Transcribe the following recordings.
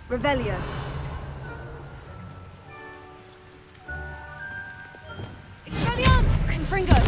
Revelio. Expelliarmus! Confringo!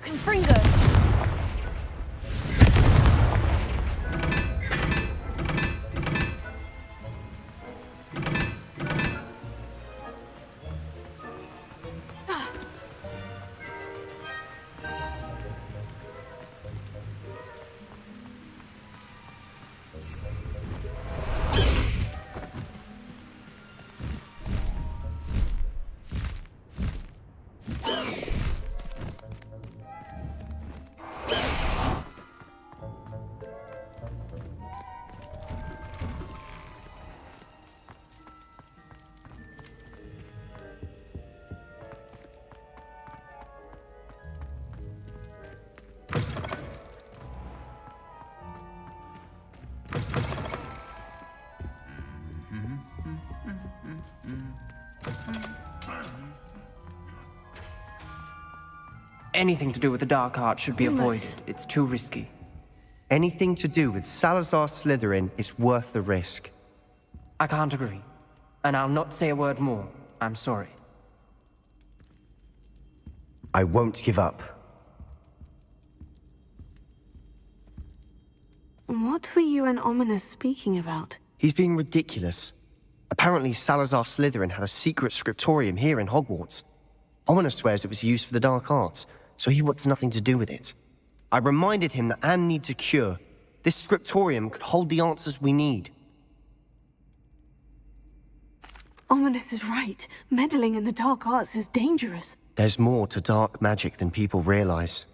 Confringo! Anything to do with the dark art should be avoided. It's too risky. Anything to do with Salazar Slytherin is worth the risk. I can't agree. And I'll not say a word more. I'm sorry. I won't give up. What were you and Ominous speaking about? He's being ridiculous. Apparently Salazar Slytherin had a secret scriptorium here in Hogwarts. Ominous swears it was used for the dark arts, so he wants nothing to do with it. I reminded him that Anne needs a cure. This scriptorium could hold the answers we need. Ominous is right. Meddling in the dark arts is dangerous. There's more to dark magic than people realize.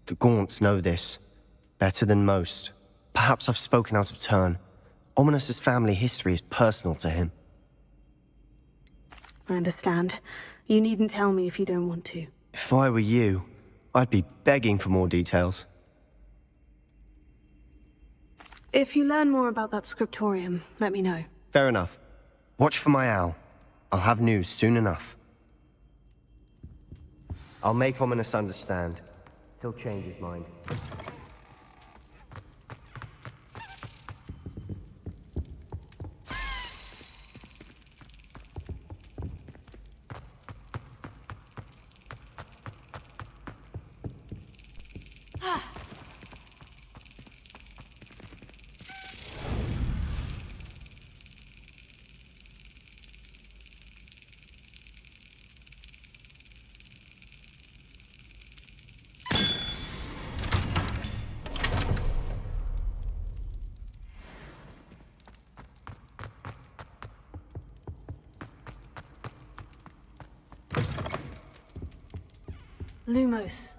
The Gaunts know this. Better than most. Perhaps I've spoken out of turn. Ominous's family history is personal to him. I understand. You needn't tell me if you don't want to. If I were you, I'd be begging for more details. If you learn more about that scriptorium, let me know. Fair enough. Watch for my owl. I'll have news soon enough. I'll make Ominous understand. He'll change his mind. Lumos.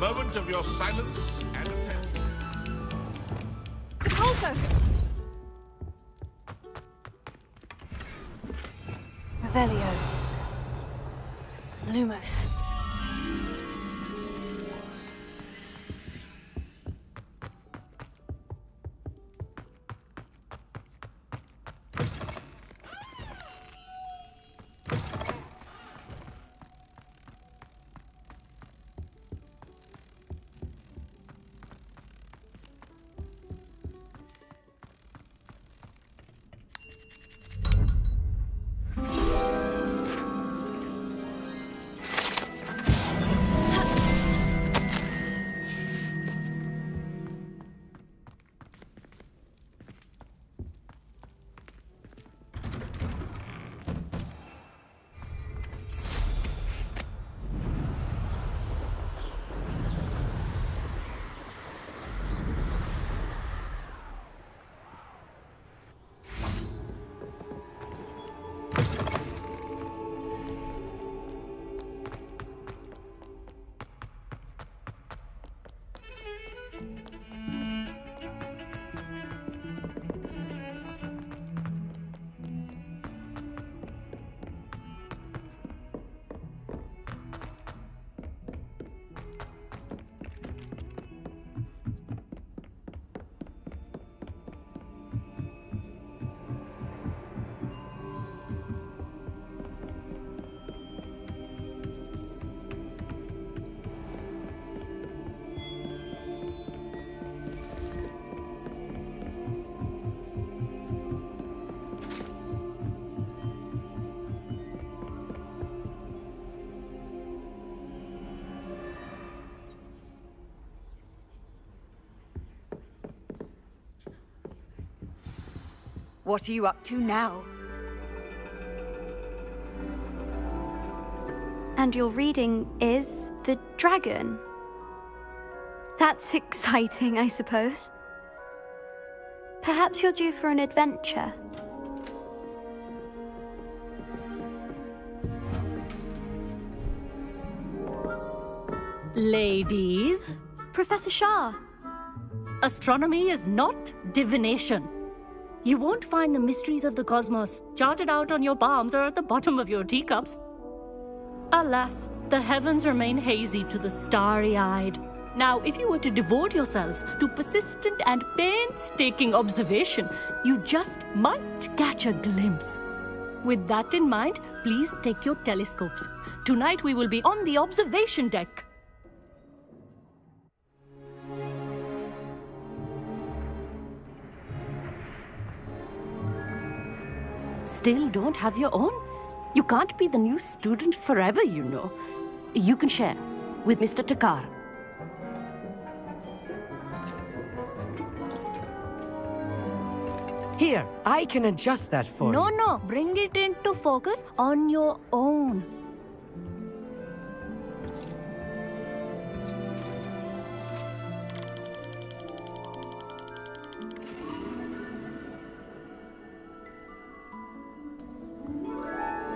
moment of your silence and attention. Also! Revelio. Lumos. What are you up to now? And your reading is The Dragon. That's exciting, I suppose. Perhaps you're due for an adventure. Ladies, Professor Shah. astronomy is not divination. You won't find the mysteries of the cosmos charted out on your palms or at the bottom of your teacups. Alas, the heavens remain hazy to the starry-eyed. Now, if you were to devote yourselves to persistent and painstaking observation, you just might catch a glimpse. With that in mind, please take your telescopes. Tonight we will be on the observation deck. Still don't have your own? You can't be the new student forever, you know. You can share with Mr. Takar. Here, I can adjust that for you. No, bring it into focus on your own.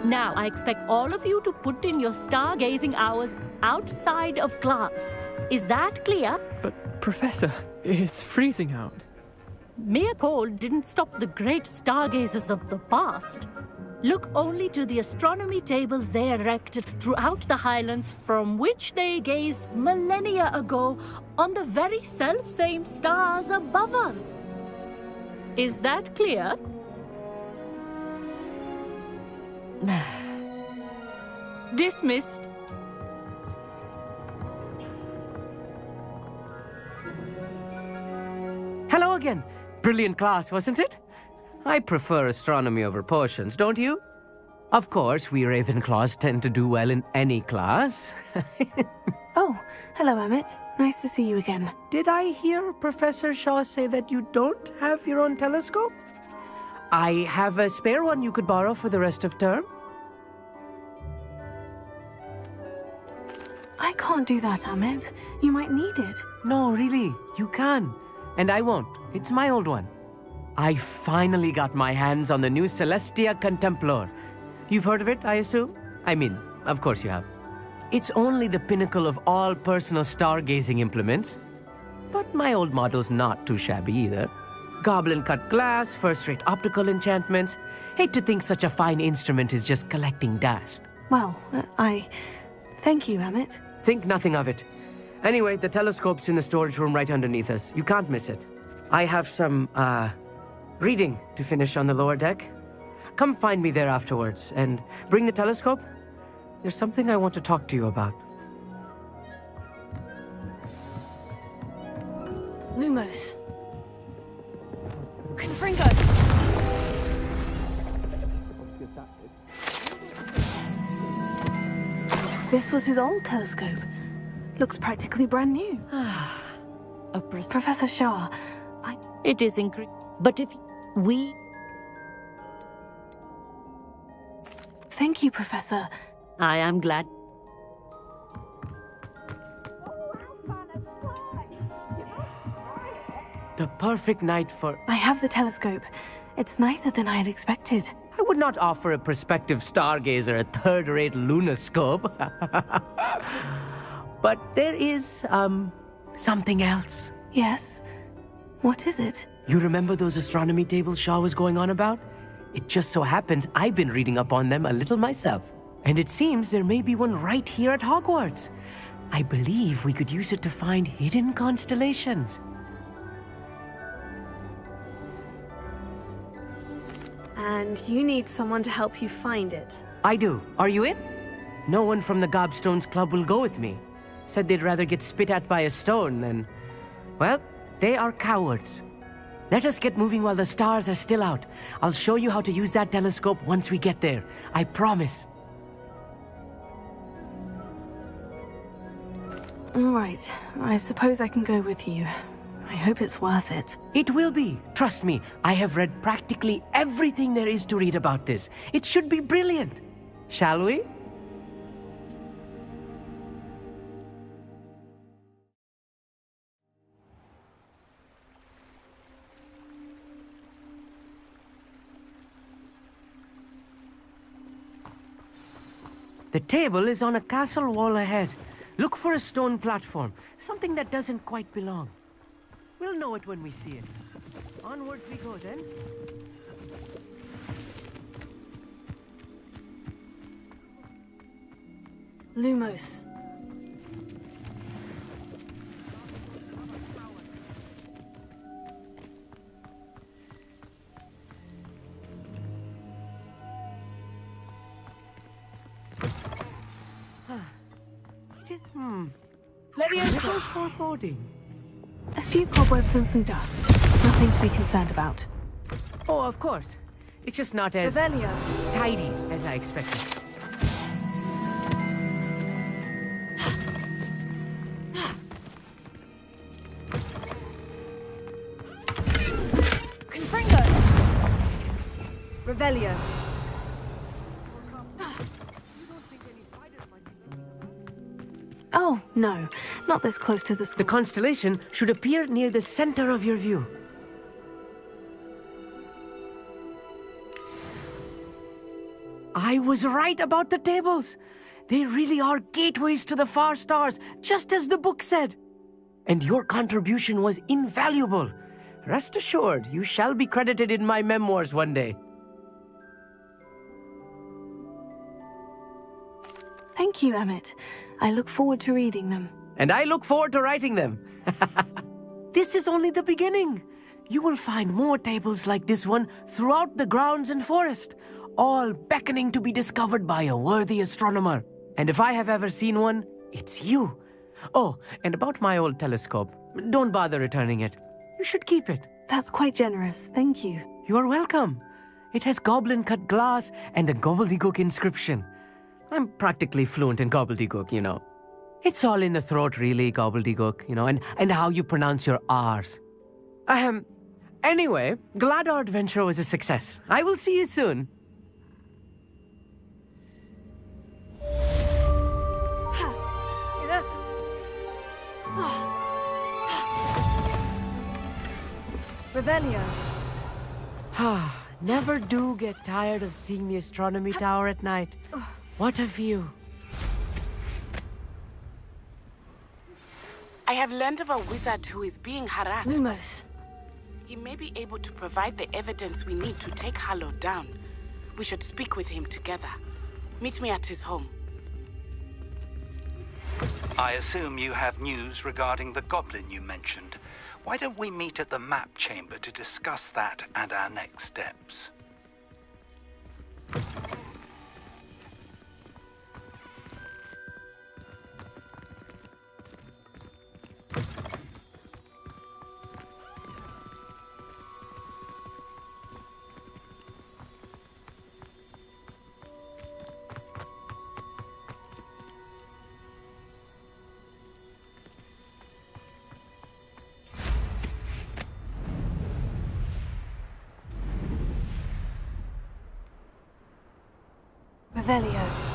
Now, I expect all of you to put in your stargazing hours outside of class. Is that clear? But, Professor, it's freezing out. Mere cold didn't stop the great stargazers of the past. Look only to the astronomy tables they erected throughout the highlands from which they gazed millennia ago on the very self-same stars above us. Is that clear? Dismissed. Hello again. Brilliant class, wasn't it? I prefer astronomy over potions, don't you? Of course, we Ravenclaws tend to do well in any class. Oh, hello, Emmett. Nice to see you again. Did I hear Professor Shaw say that you don't have your own telescope? I have a spare one you could borrow for the rest of term. I can't do that, Emmett. You might need it. No, really, you can. And I won't. It's my old one. I finally got my hands on the new Celestia Contemplar. You've heard of it, I assume? I mean, of course you have. It's only the pinnacle of all personal stargazing implements. But my old model's not too shabby either. Goblin-cut glass, first-rate optical enchantments. Hate to think such a fine instrument is just collecting dust. Well, thank you, Emmett. Think nothing of it. Anyway, the telescope's in the storage room right underneath us. You can't miss it. I have some, reading to finish on the lower deck. Come find me there afterwards, and bring the telescope. There's something I want to talk to you about. Lumos. Confringo! This was his old telescope. Looks practically brand new. Professor Shah, It is incredible. But if we... Thank you, Professor. I am glad. The perfect night for... I have the telescope. It's nicer than I had expected. I would not offer a prospective stargazer a third-rate lunoscope. But there is, something else. Yes? What is it? You remember those astronomy tables Shaw was going on about? It just so happens I've been reading up on them a little myself. And it seems there may be one right here at Hogwarts. I believe we could use it to find hidden constellations. And you need someone to help you find it. I do. Are you in? No one from the Gobstones Club will go with me. Said they'd rather get spit at by a stone than... Well, they are cowards. Let us get moving while the stars are still out. I'll show you how to use that telescope once we get there. I promise. All right. I suppose I can go with you. I hope it's worth it. It will be. Trust me, I have read practically everything there is to read about this. It should be brilliant. Shall we? The table is on a castle wall ahead. Look for a stone platform, something that doesn't quite belong. We'll know it when we see it. Onwards we go then. Lumos. It is, Leviosa. so foreboding. A few cobwebs and some dust. Nothing to be concerned about. Oh, of course. It's just not as Revelio. tidy as I expected. Confringo. Revelio. Oh, no. Not this close to the school. The constellation should appear near the center of your view. I was right about the tables. They really are gateways to the far stars, just as the book said. And your contribution was invaluable. Rest assured, you shall be credited in my memoirs one day. Thank you, Emmett. I look forward to reading them. And I look forward to writing them. This is only the beginning. You will find more tables like this one throughout the grounds and forest, all beckoning to be discovered by a worthy astronomer. And if I have ever seen one, it's you. Oh, and about my old telescope, don't bother returning it. You should keep it. That's quite generous. Thank you. You are welcome. It has goblin-cut glass and a gobbledygook inscription. I'm practically fluent in gobbledygook, you know. It's all in the throat, really, gobbledygook, you know, and how you pronounce your R's. Anyway, glad our adventure was a success. I will see you soon. Revelio. Never do get tired of seeing the astronomy tower at night. What a view. I have learned of a wizard who is being harassed. Lumos. He may be able to provide the evidence we need to take Harlow down. We should speak with him together. Meet me at his home. I assume you have news regarding the goblin you mentioned. Why don't we meet at the map chamber to discuss that and our next steps? Revelio.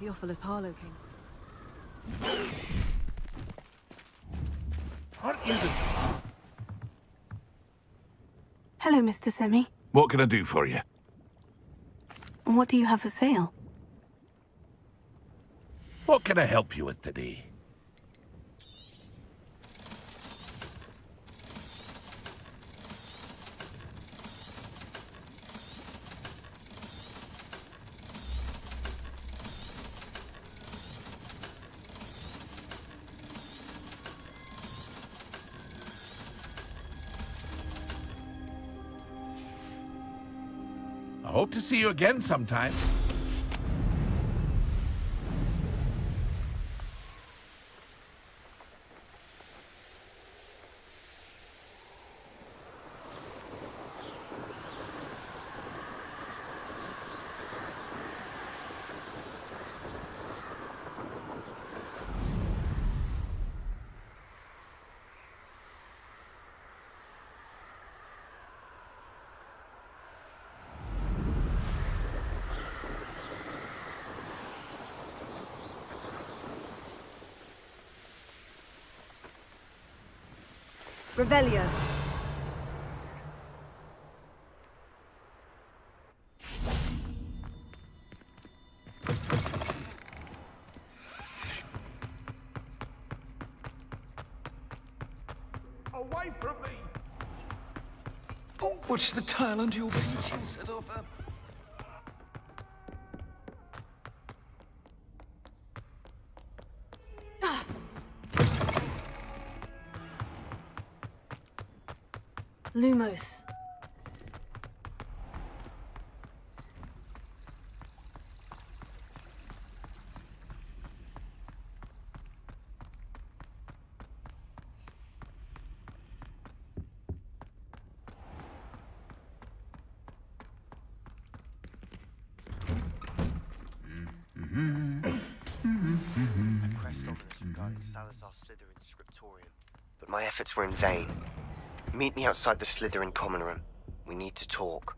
Theophilus Harlowking. Aren't you the... Hello, Mr. Semi. What can I do for you? What do you have for sale? What can I help you with today? I hope to see you again sometime. Revelio. Away from me! Oh, watch the tile under your feet, you set off a... Lumos. regarding Salazar Slytherin's scriptorium, but my efforts were in vain. Meet me outside the Slytherin common room. We need to talk.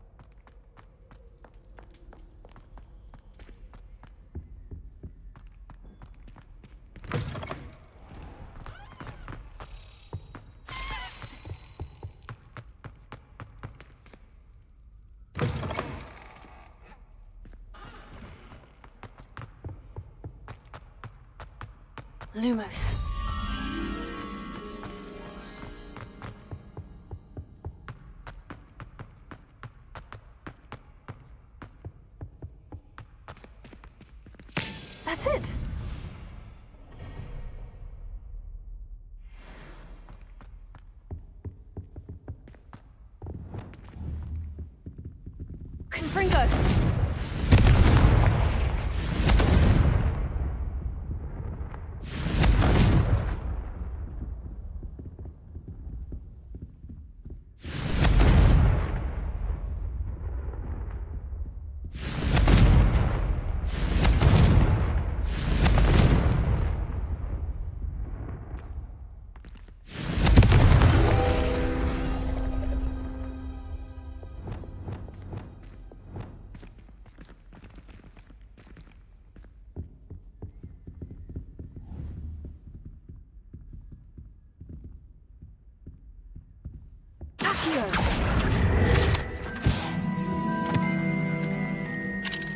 Lumos. That's it. Confringo.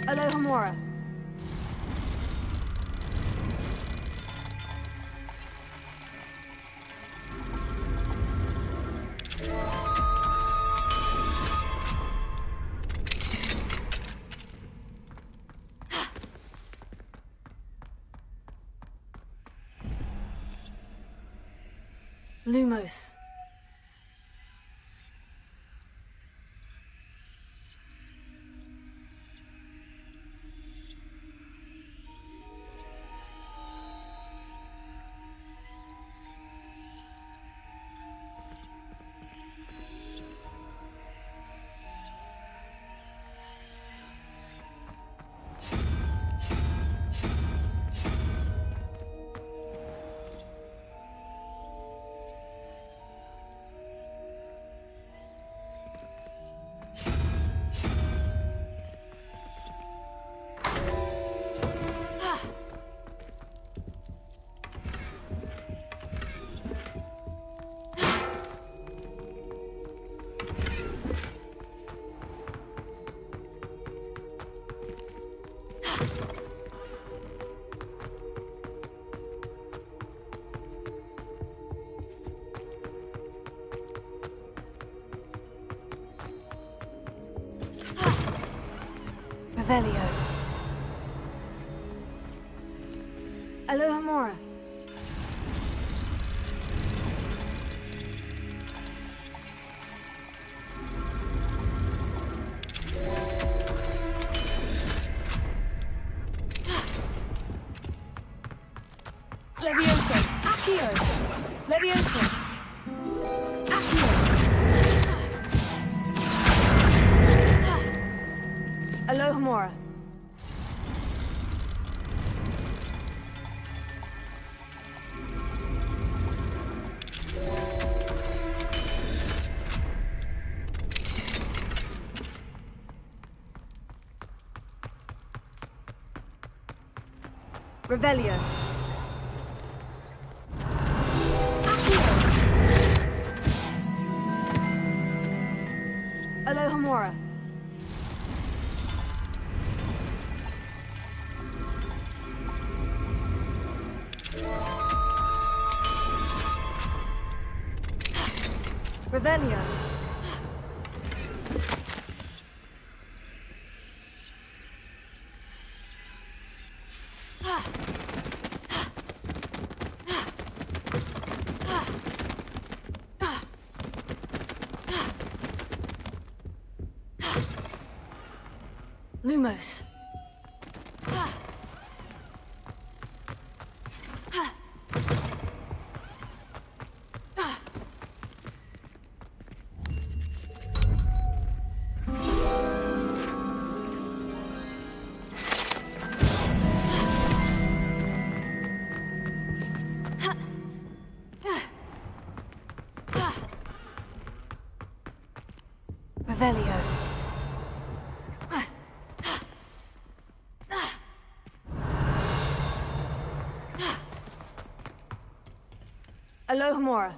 Alohomora. Lumos. Revelio. Alohomora. Levioso. Accio. Levioso. Accio. Alohomora. Revelio. Alohomora. Revelio. Lumos. Revelio. Alohomora.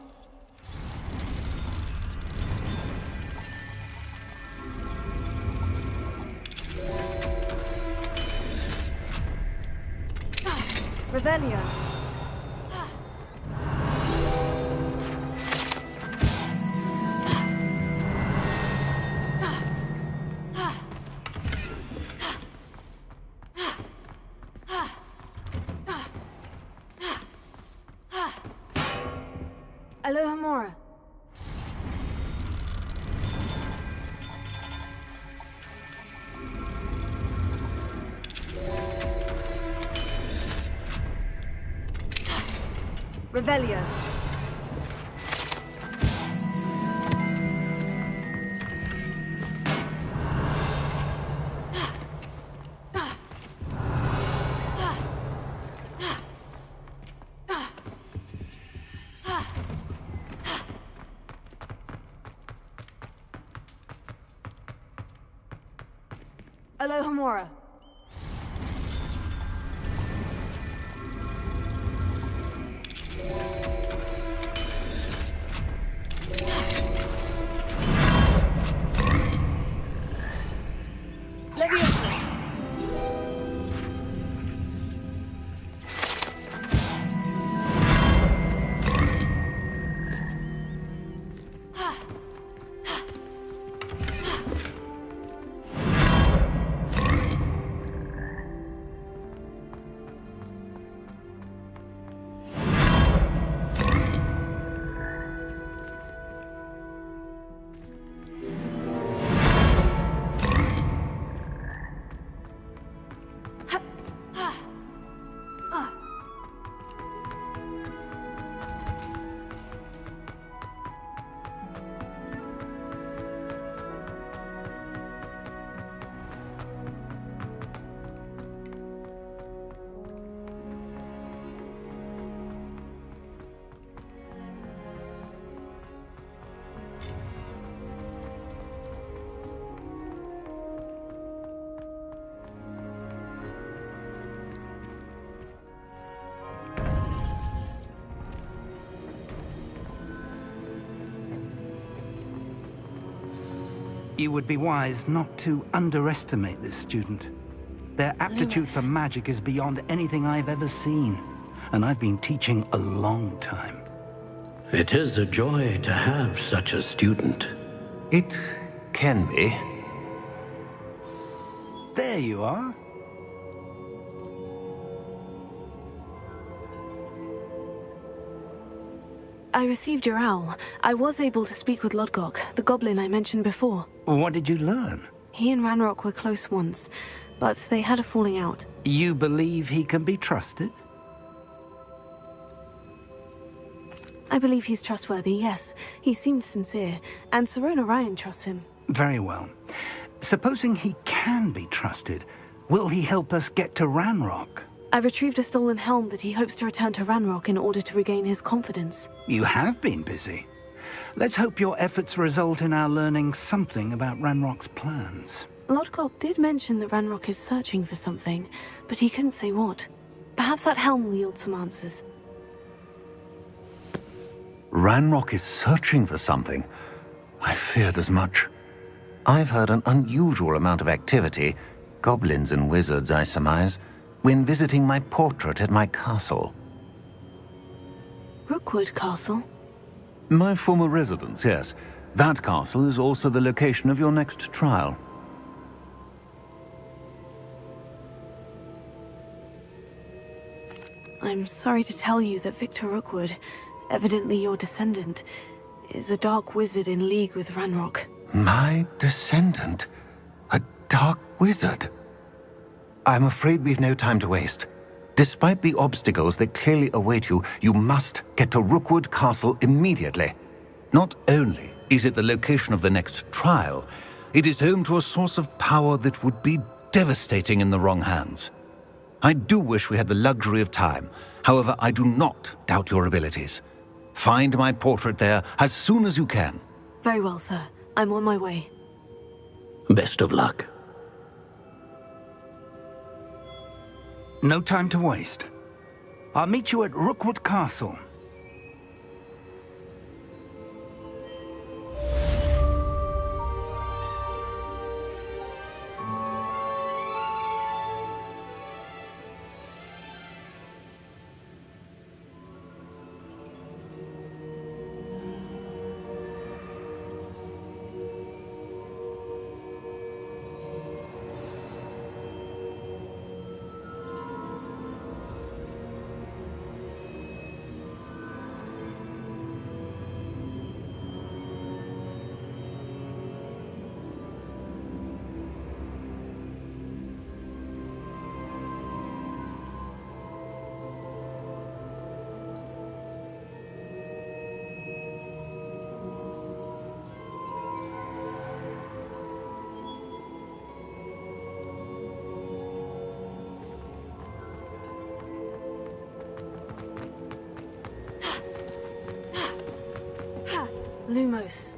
Revelio. Alohomora. Revelio. Alohomora. Leviosa. You would be wise not to underestimate this student. Their aptitude for magic is beyond anything I've ever seen, and I've been teaching a long time. It is a joy to have such a student. It can be. There you are. I received your owl. I was able to speak with Lodgok, the goblin I mentioned before. What did you learn? He and Ranrock were close once, but they had a falling out. You believe he can be trusted? I believe he's trustworthy, yes. He seems sincere, and Sirona Ryan trusts him. Very well. Supposing he can be trusted, will he help us get to Ranrock? I retrieved a stolen helm that he hopes to return to Ranrock in order to regain his confidence. You have been busy. Let's hope your efforts result in our learning something about Ranrock's plans. Lodgok did mention that Ranrock is searching for something, but he couldn't say what. Perhaps that helm will yield some answers. Ranrock is searching for something. I feared as much. I've heard an unusual amount of activity, goblins and wizards, I surmise, when visiting my portrait at my castle. Rookwood Castle? My former residence, yes. That castle is also the location of your next trial. I'm sorry to tell you that Victor Rookwood, evidently your descendant, is a dark wizard in league with Ranrock. My descendant? A dark wizard? I'm afraid we've no time to waste. Despite the obstacles that clearly await you, you must get to Rookwood Castle immediately. Not only is it the location of the next trial, it is home to a source of power that would be devastating in the wrong hands. I do wish we had the luxury of time. However, I do not doubt your abilities. Find my portrait there as soon as you can. Very well, sir. I'm on my way. Best of luck. No time to waste. I'll meet you at Rookwood Castle. Lumos.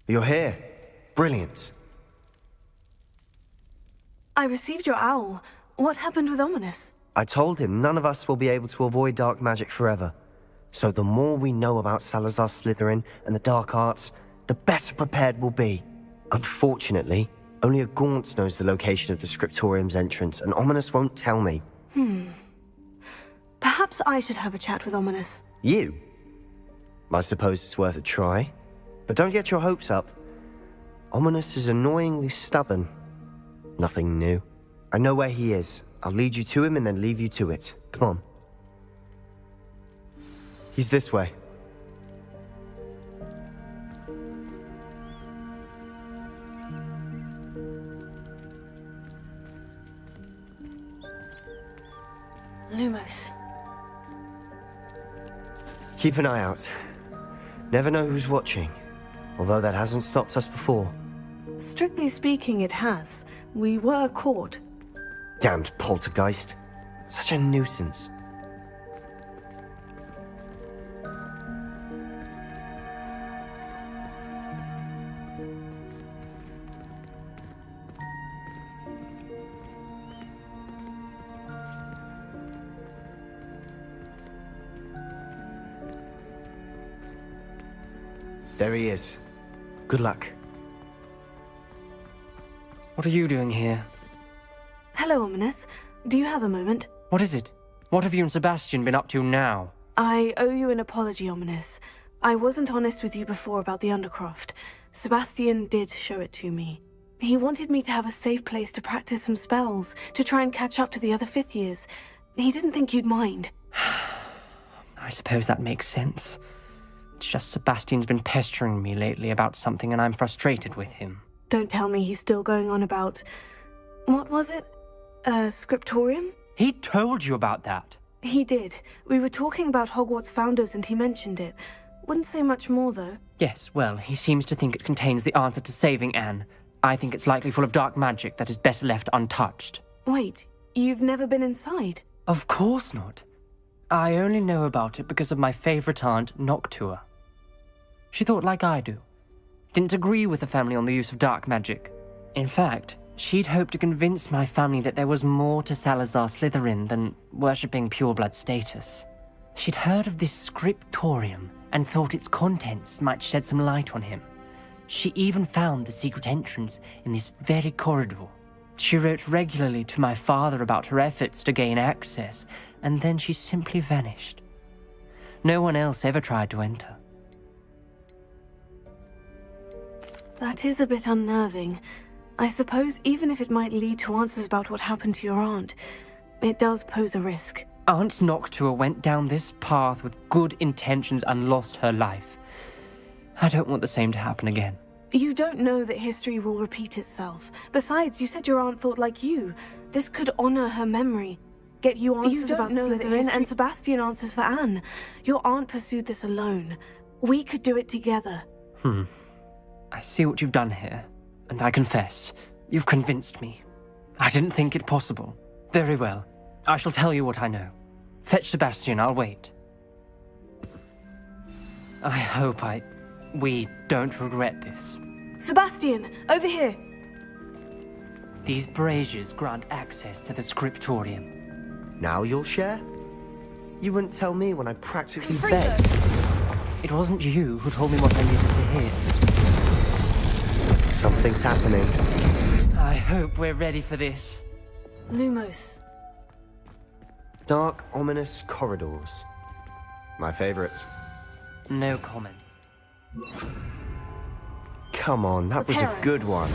You're here. Brilliant. I received your owl. What happened with Ominous? I told him none of us will be able to avoid dark magic forever. So the more we know about Salazar Slytherin and the dark arts, the better prepared we'll be. Unfortunately, only a Gaunt knows the location of the Scriptorium's entrance, and Ominous won't tell me. Perhaps I should have a chat with Ominous. You? I suppose it's worth a try. But don't get your hopes up. Ominous is annoyingly stubborn. Nothing new. I know where he is. I'll lead you to him and then leave you to it. Come on. He's this way. Lumos. Keep an eye out. Never know who's watching. Although that hasn't stopped us before. Strictly speaking, it has. We were caught. Damned poltergeist. Such a nuisance. There he is. Good luck. What are you doing here? Hello, Ominous. Do you have a moment? What is it? What have you and Sebastian been up to now? I owe you an apology, Ominous. I wasn't honest with you before about the Undercroft. Sebastian did show it to me. He wanted me to have a safe place to practice some spells, to try and catch up to the other fifth years. He didn't think you'd mind. I suppose that makes sense. It's just Sebastian's been pestering me lately about something and I'm frustrated with him. Don't tell me he's still going on about... What was it? Scriptorium? He told you about that? He did. We were talking about Hogwarts founders and he mentioned it. Wouldn't say much more, though. Yes, well, he seems to think it contains the answer to saving Anne. I think it's likely full of dark magic that is better left untouched. Wait, you've never been inside? Of course not. I only know about it because of my favorite aunt, Noctua. She thought like I do. Didn't agree with the family on the use of dark magic. In fact, she'd hoped to convince my family that there was more to Salazar Slytherin than worshipping pureblood status. She'd heard of this scriptorium and thought its contents might shed some light on him. She even found the secret entrance in this very corridor. She wrote regularly to my father about her efforts to gain access, and then she simply vanished. No one else ever tried to enter. That is a bit unnerving. I suppose even if it might lead to answers about what happened to your aunt, it does pose a risk. Aunt Noctua went down this path with good intentions and lost her life. I don't want the same to happen again. You don't know that history will repeat itself. Besides, you said your aunt thought like you. This could honor her memory. Get you answers about Slytherin and Sebastian answers for Anne. Your aunt pursued this alone. We could do it together. I see what you've done here, and I confess, you've convinced me. I didn't think it possible. Very well. I shall tell you what I know. Fetch Sebastian, I'll wait. I hope we don't regret this. Sebastian, over here! These braziers grant access to the scriptorium. Now you'll share? You wouldn't tell me when I practically begged. It wasn't you who told me what I needed to hear. Something's happening. I hope we're ready for this. Lumos. Dark, ominous corridors. My favorite. No comment. Come on, that was a good one.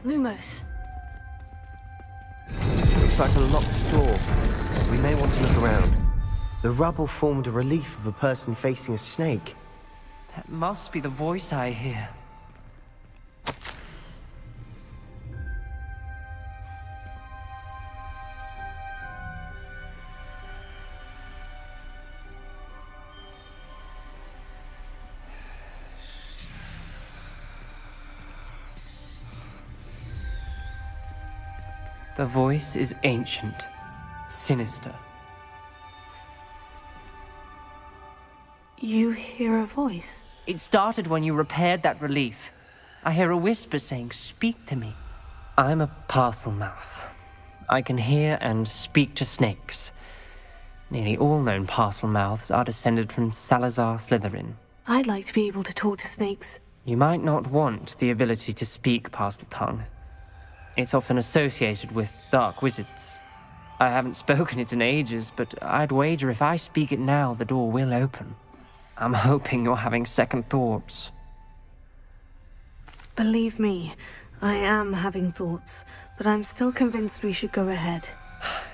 Lumos. Looks like a locked door. We may want to look around. The rubble formed a relief of a person facing a snake. That must be the voice I hear. The voice is ancient, sinister. You hear a voice? It started when you repaired that relief. I hear a whisper saying, "Speak to me." I'm a parcel mouth. I can hear and speak to snakes. Nearly all known parcel mouths are descended from Salazar Slytherin. I'd like to be able to talk to snakes. You might not want the ability to speak parcel tongue. It's often associated with dark wizards. I haven't spoken it in ages, but I'd wager if I speak it now, the door will open. I'm hoping you're having second thoughts. Believe me, I am having thoughts, but I'm still convinced we should go ahead.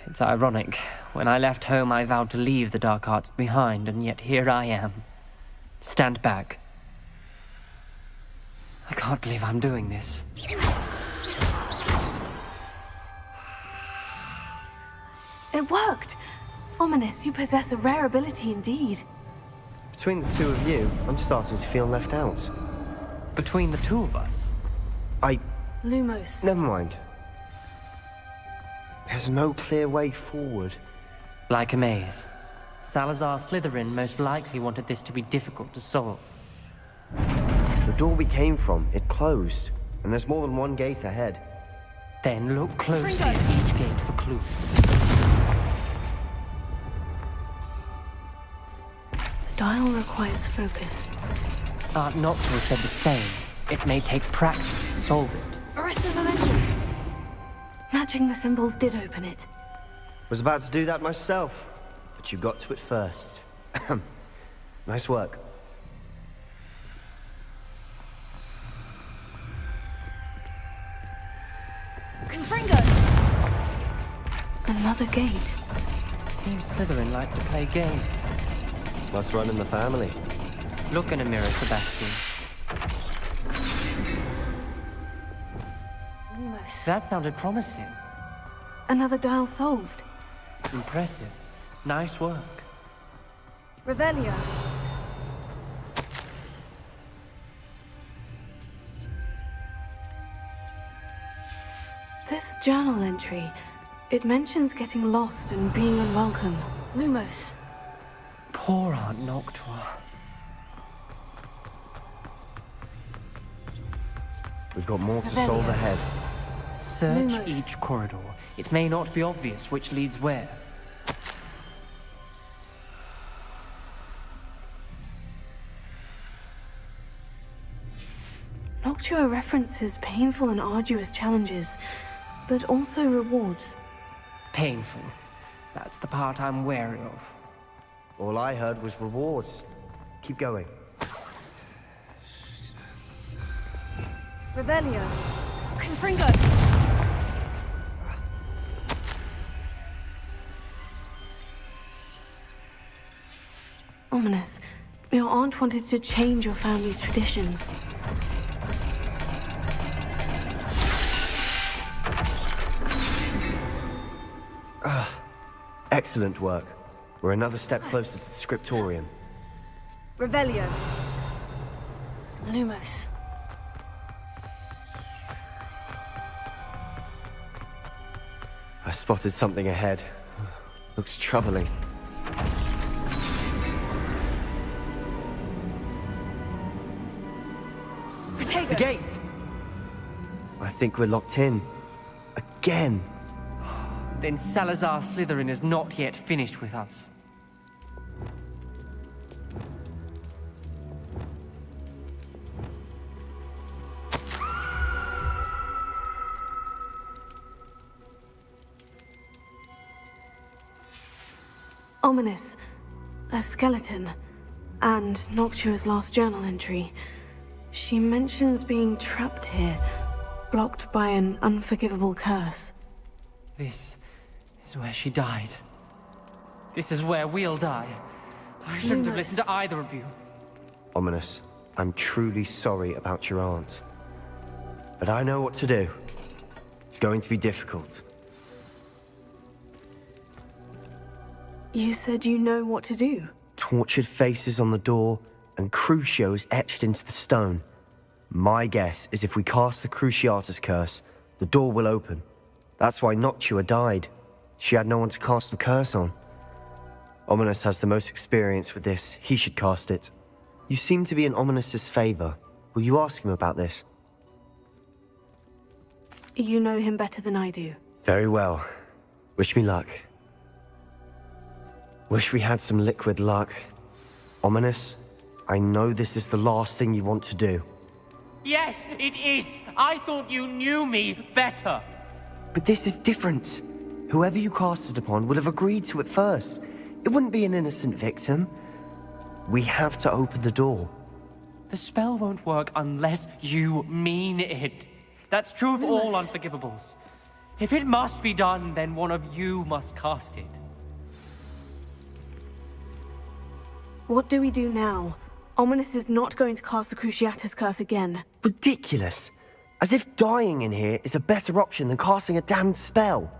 It's ironic. When I left home, I vowed to leave the dark arts behind, and yet here I am. Stand back. I can't believe I'm doing this. It worked! Ominous, you possess a rare ability indeed. Between the two of you, I'm starting to feel left out. Between the two of us? Lumos. Never mind. There's no clear way forward. Like a maze. Salazar Slytherin most likely wanted this to be difficult to solve. The door we came from, it closed, and there's more than one gate ahead. Then look closely at each gate for clues. The dial requires focus. Aunt Noctua said the same. It may take practice to solve it. Arrested momentum! Matching the symbols did open it. Was about to do that myself, but you got to it first. Nice work. A Another gate. Seems Slytherin like to play games. Must run in the family. Look in a mirror, Sebastian. That sounded promising. Another dial solved. Impressive. Nice work. Revelio. This journal entry, it mentions getting lost and being unwelcome. Lumos. Poor Aunt Noctua. We've got more to solve ahead. Search Lumos. each corridor. It may not be obvious which leads where. Noctua references painful and arduous challenges, but also rewards. Painful. That's the part I'm wary of. All I heard was rewards. Keep going. Revelio. Confringo. Ominous. Your aunt wanted to change your family's traditions. Excellent work. We're another step closer to the scriptorium. Revelio. Lumos. I spotted something ahead. Looks troubling. Protego. The gate! I think we're locked in. Again. Then Salazar Slytherin is not yet finished with us. Ominous. A skeleton. And Noctua's last journal entry. She mentions being trapped here, blocked by an unforgivable curse. This is where she died. This is where we'll die. I shouldn't have listened to either of you. Ominous, I'm truly sorry about your aunt. But I know what to do. It's going to be difficult. You said you know what to do. Tortured faces on the door, and Crucios etched into the stone. My guess is if we cast the Cruciatus curse, the door will open. That's why Noctua died. She had no one to cast the curse on. Ominous has the most experience with this. He should cast it. You seem to be in Ominous's favor. Will you ask him about this? You know him better than I do. Very well. Wish me luck. Wish we had some liquid luck. Ominous, I know this is the last thing you want to do. Yes, it is. I thought you knew me better. But this is different. Whoever you cast it upon would have agreed to it first. It wouldn't be an innocent victim. We have to open the door. The spell won't work unless you mean it. That's true of all unforgivables. If it must be done, then one of you must cast it. What do we do now? Ominous is not going to cast the Cruciatus curse again. Ridiculous. As if dying in here is a better option than casting a damned spell.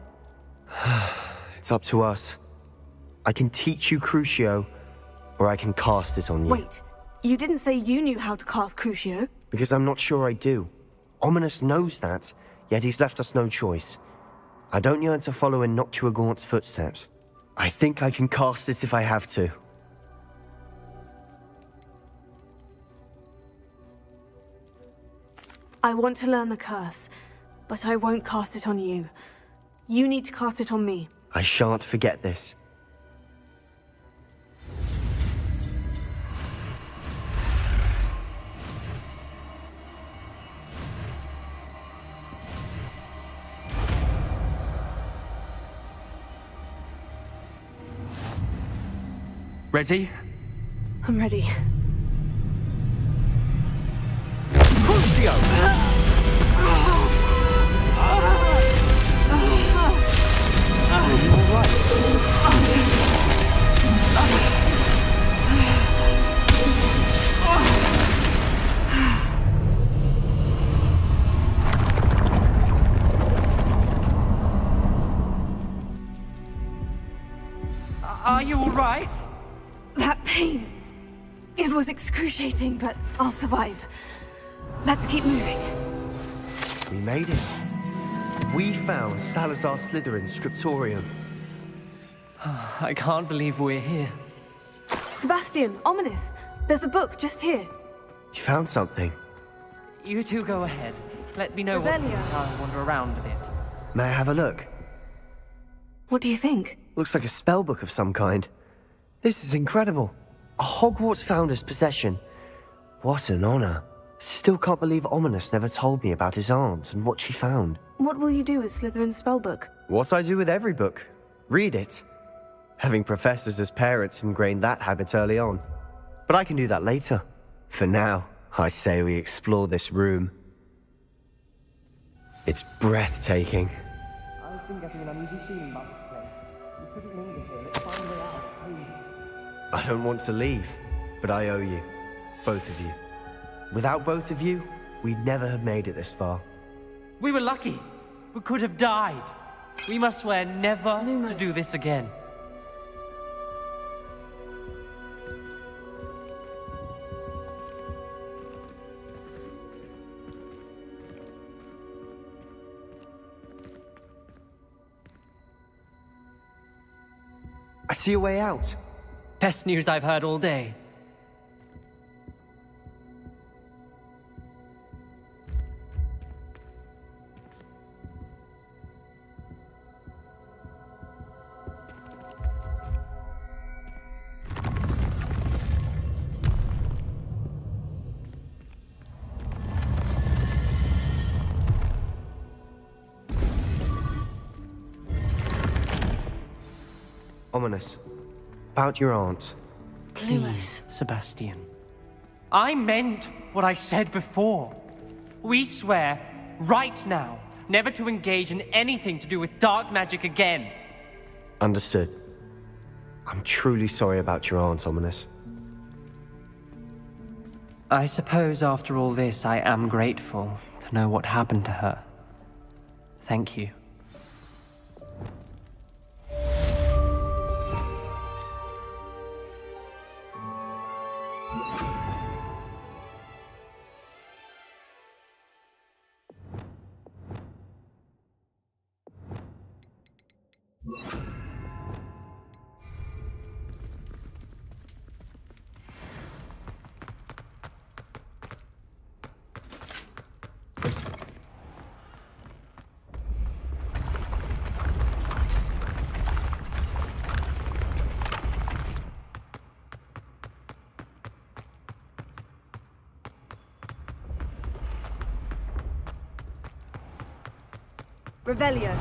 It's up to us. I can teach you Crucio, or I can cast it on you. Wait, you didn't say you knew how to cast Crucio? Because I'm not sure I do. Ominous knows that, yet he's left us no choice. I don't yearn to follow in Noctua Gaunt's footsteps. I think I can cast it if I have to. I want to learn the curse, but I won't cast it on you. You need to cast it on me. I shan't forget this. Ready? I'm ready. Crucio! right? That pain. It was excruciating, but I'll survive. Let's keep moving. We made it. We found Salazar Slytherin's scriptorium. I can't believe we're here. Sebastian, ominous. There's a book just here. You found something. You two go ahead. Let me know what's in it. Revelio. I'll wander around a bit. May I have a look? What do you think? Looks like a spellbook of some kind. This is incredible. A Hogwarts founder's possession. What an honor. Still can't believe Ominous never told me about his aunt and what she found. What will you do with Slytherin's spellbook? What I do with every book. Read it. Having professors as parents ingrained that habit early on. But I can do that later. For now, I say we explore this room. It's breathtaking. I've been getting an uneasy feeling about this place. We couldn't linger here. Let's find a way out, please. I don't want to leave, but I owe you. Both of you. Without both of you, we'd never have made it this far. We were lucky. We could have died. We must swear never to do this again. I see a way out. Best news I've heard all day. Ominous. About your aunt. Please, Sebastian. I meant what I said before. We swear, right now, never to engage in anything to do with dark magic again. Understood. I'm truly sorry about your aunt, Ominous. I suppose after all this, I am grateful to know what happened to her. Thank you. Revelio.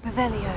Revelio.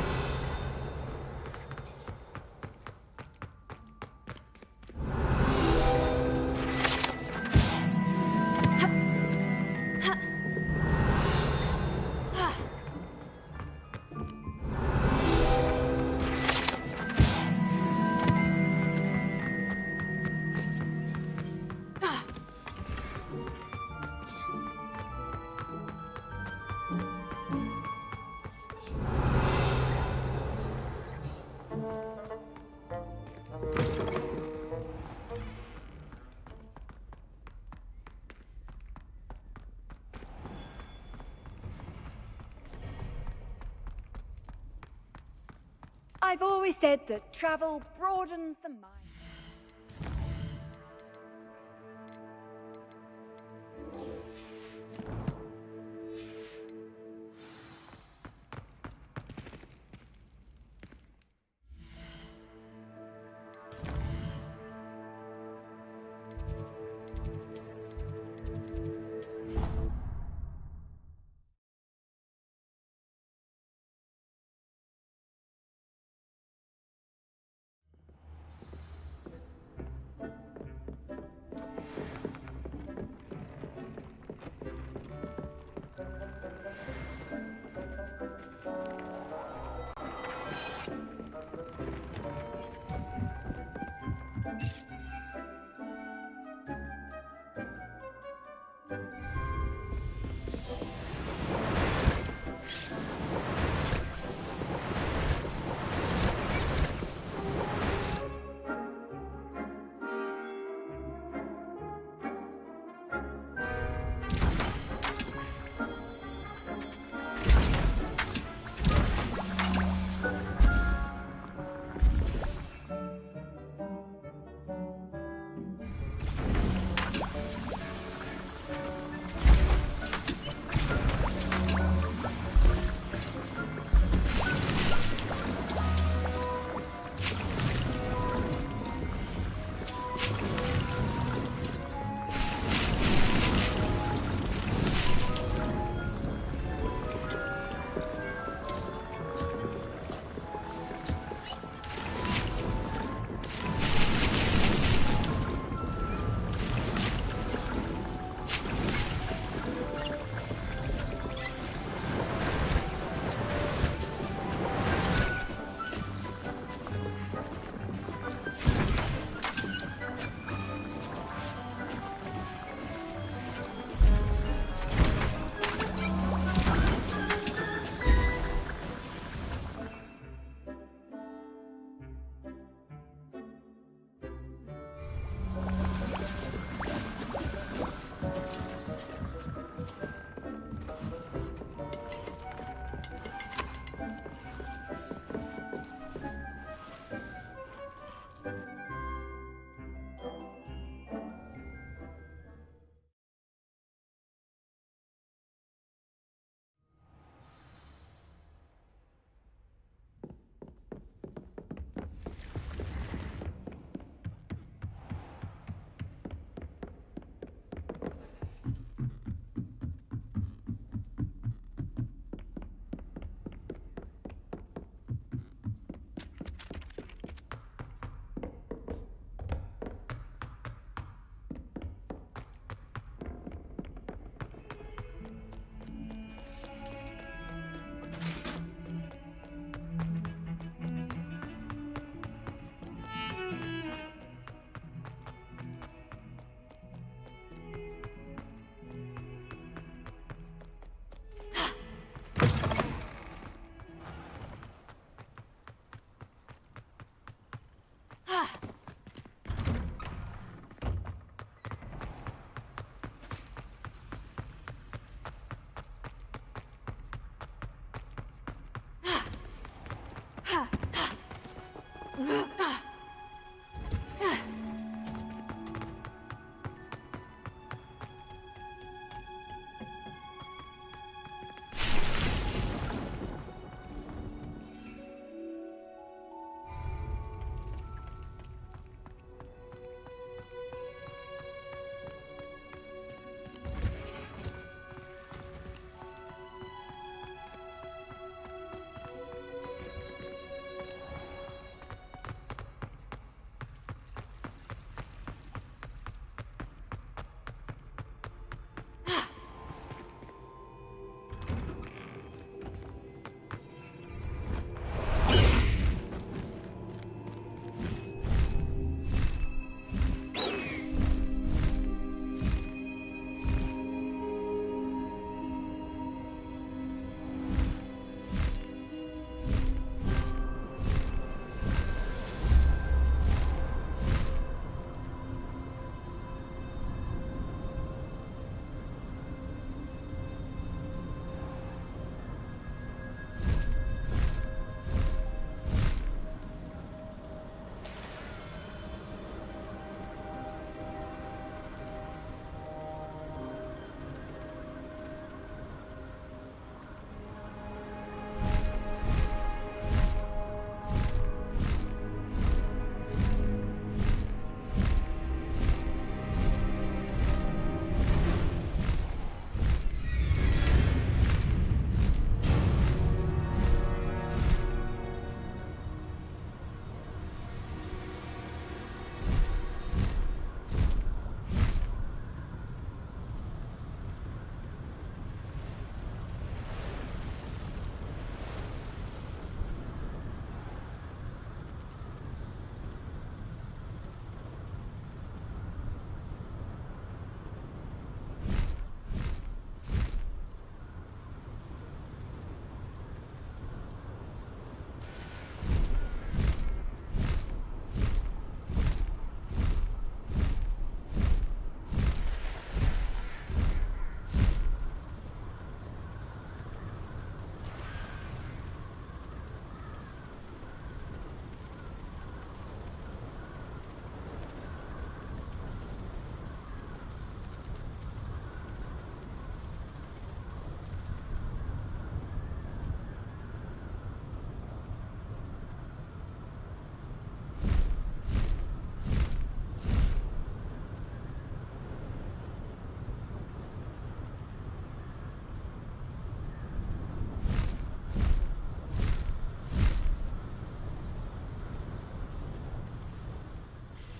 I've always said that travel broadens the mind.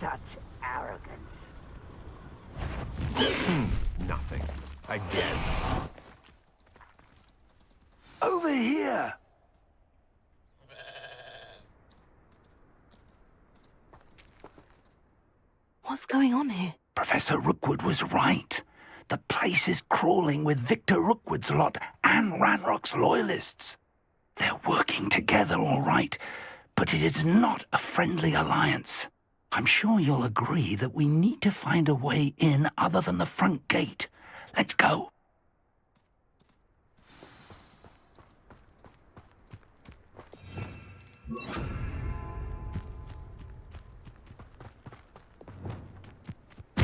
Such arrogance. Nothing. I guess. Over here! What's going on here? Professor Rookwood was right. The place is crawling with Victor Rookwood's lot and Ranrock's loyalists. They're working together all right, but it is not a friendly alliance. I'm sure you'll agree that we need to find a way in other than the front gate. Let's go.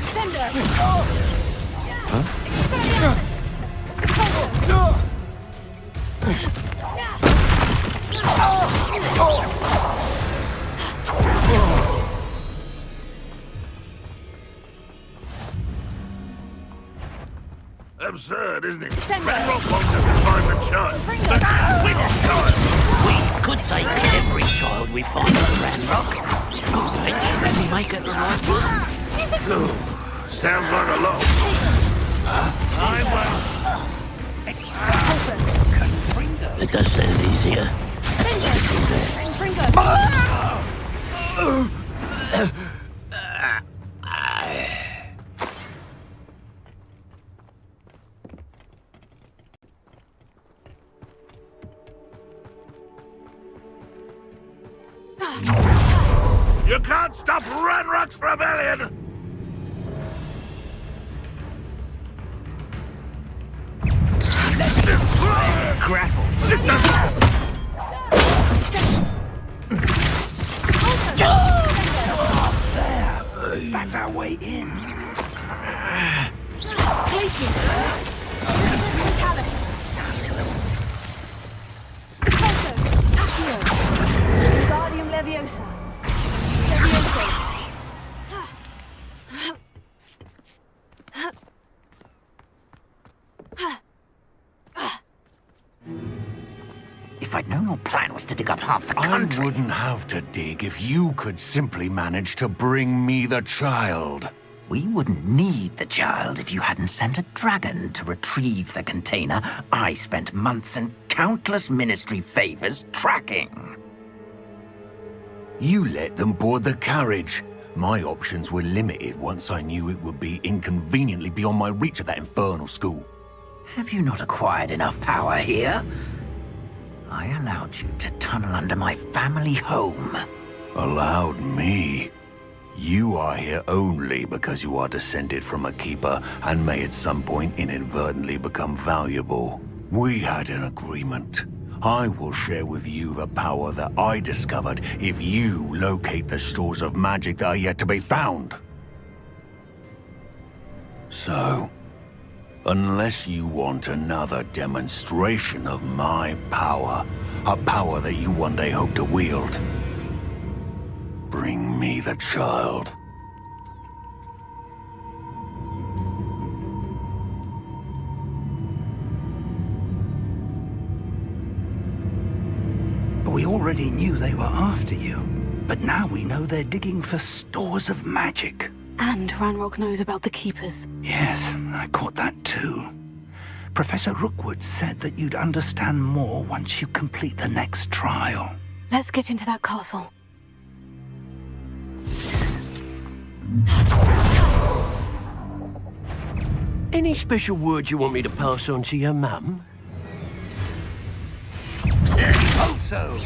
Sender! Absurd, isn't it? Sender! Ranrock wants us to find the child. But which child? We could take every child we find at Ranrock. Eventually make it the right one. Sounds like a lot. It does sound easier. You can't stop Ranrock's rebellion! Grapple. There! That's our way in. Places! Talus! Accio! Wingardium Leviosa! Leviosa! If I'd known your plan was to dig up half the country... I wouldn't have to dig if you could simply manage to bring me the child. We wouldn't need the child if you hadn't sent a dragon to retrieve the container I spent months and countless ministry favors tracking. You let them board the carriage. My options were limited once I knew it would be inconveniently beyond my reach at that infernal school. Have you not acquired enough power here? I allowed you to tunnel under my family home. Allowed me? You are here only because you are descended from a keeper and may at some point inadvertently become valuable. We had an agreement. I will share with you the power that I discovered if you locate the stores of magic that are yet to be found. So, unless you want another demonstration of my power, a power that you one day hope to wield, bring me the child. We already knew they were after you, but now we know they're digging for stores of magic. And Ranrock knows about the Keepers. Yes, I caught that too. Professor Rookwood said that you'd understand more once you complete the next trial. Let's get into that castle. Any special words you want me to pass on to your mum? Hope so.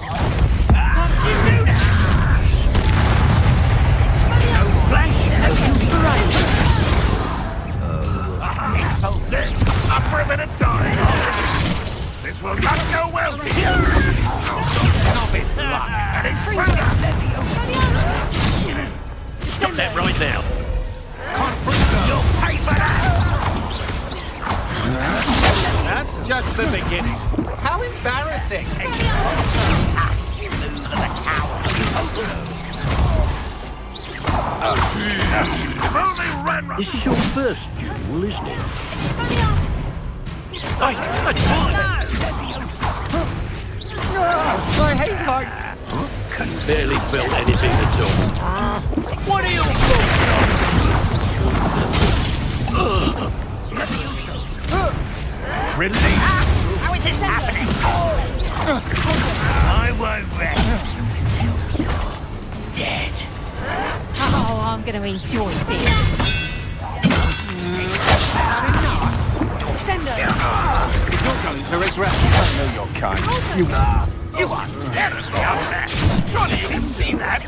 Insults it! Up for a minute, die! This will not go well for you! Novice luck! An intruder! Stop that right now! You'll pay for that! That's just the beginning. How embarrassing! This is your first duel, isn't it? I hate heights! Can barely build anything at all. What are your Release! How is this happening? I won't rest until you're dead. Oh, I'm going to enjoy this. Send her. You're going to regret it. I know your kind. You are terribly up there. Surely you can see that.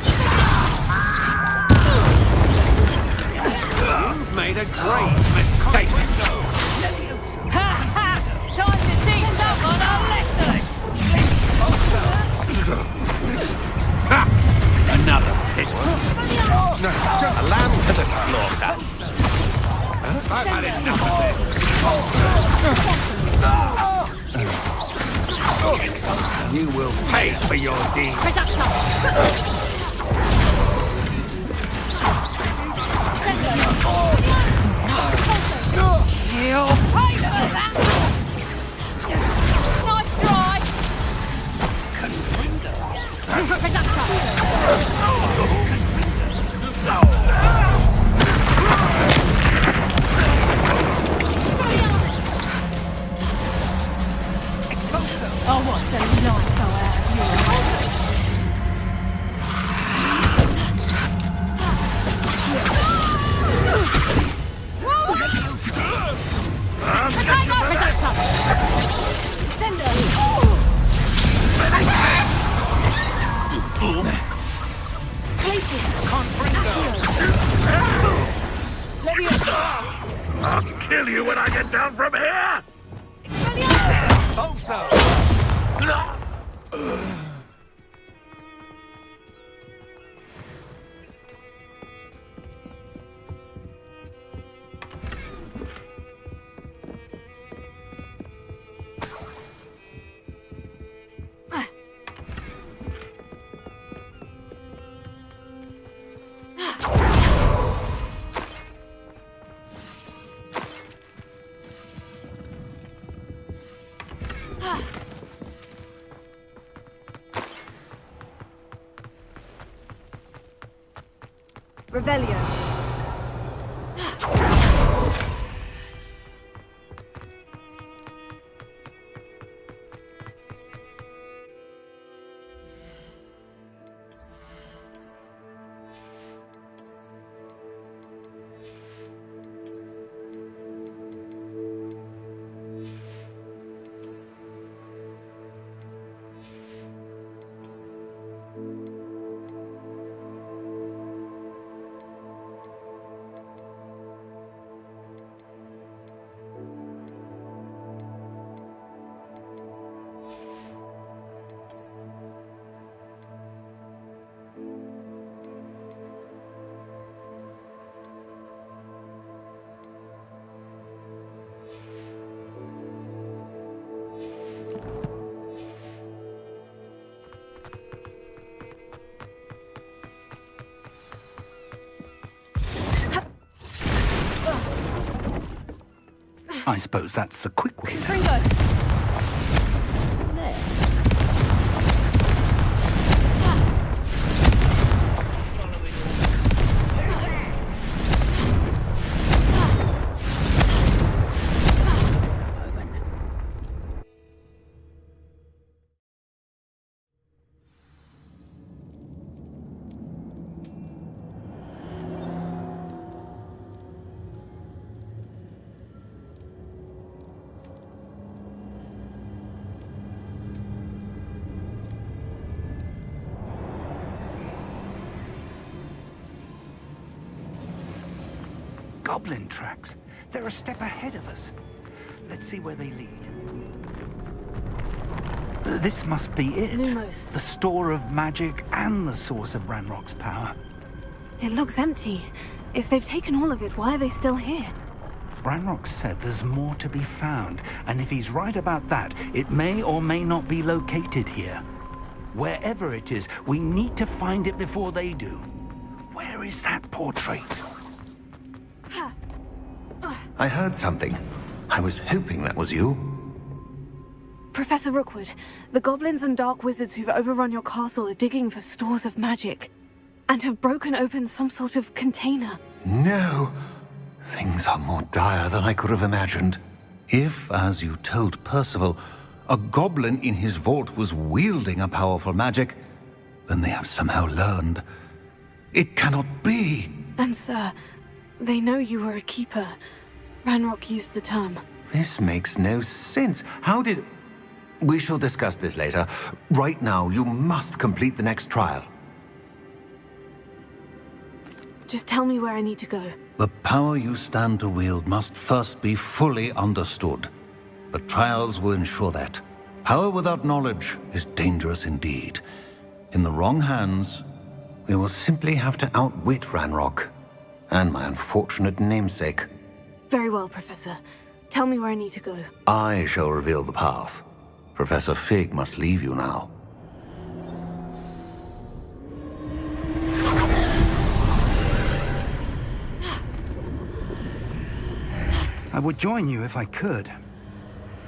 You've made a great mistake. Ha ha! Time to teach someone a lesson! Ha! Another pit. A lamb to the slaughter. I've had enough of this. You will pay for your deed. You'll pay for that! Nice try! Oh, what's the life go out of you? Send I'll kill you when I get down from here! Hope so. Revelio. I suppose that's the quick way. Goblin tracks. They're a step ahead of us. Let's see where they lead. This must be it. Lumos. The store of magic and the source of Ranrock's power. It looks empty. If they've taken all of it, why are they still here? Ranrock said there's more to be found, and if he's right about that, it may or may not be located here. Wherever it is, we need to find it before they do. Where is that portrait? I heard something. I was hoping that was you. Professor Rookwood, the goblins and dark wizards who've overrun your castle are digging for stores of magic, and have broken open some sort of container. No! Things are more dire than I could have imagined. If, as you told Percival, a goblin in his vault was wielding a powerful magic, then they have somehow learned. It cannot be! And sir, they know you were a keeper. Ranrock used the term. This makes no sense. How did... We shall discuss this later. Right now, you must complete the next trial. Just tell me where I need to go. The power you stand to wield must first be fully understood. The trials will ensure that. Power without knowledge is dangerous indeed. In the wrong hands, we will simply have to outwit Ranrock and my unfortunate namesake. Very well, Professor. Tell me where I need to go. I shall reveal the path. Professor Fig must leave you now. I would join you if I could.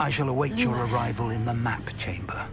I shall await your arrival in the map chamber.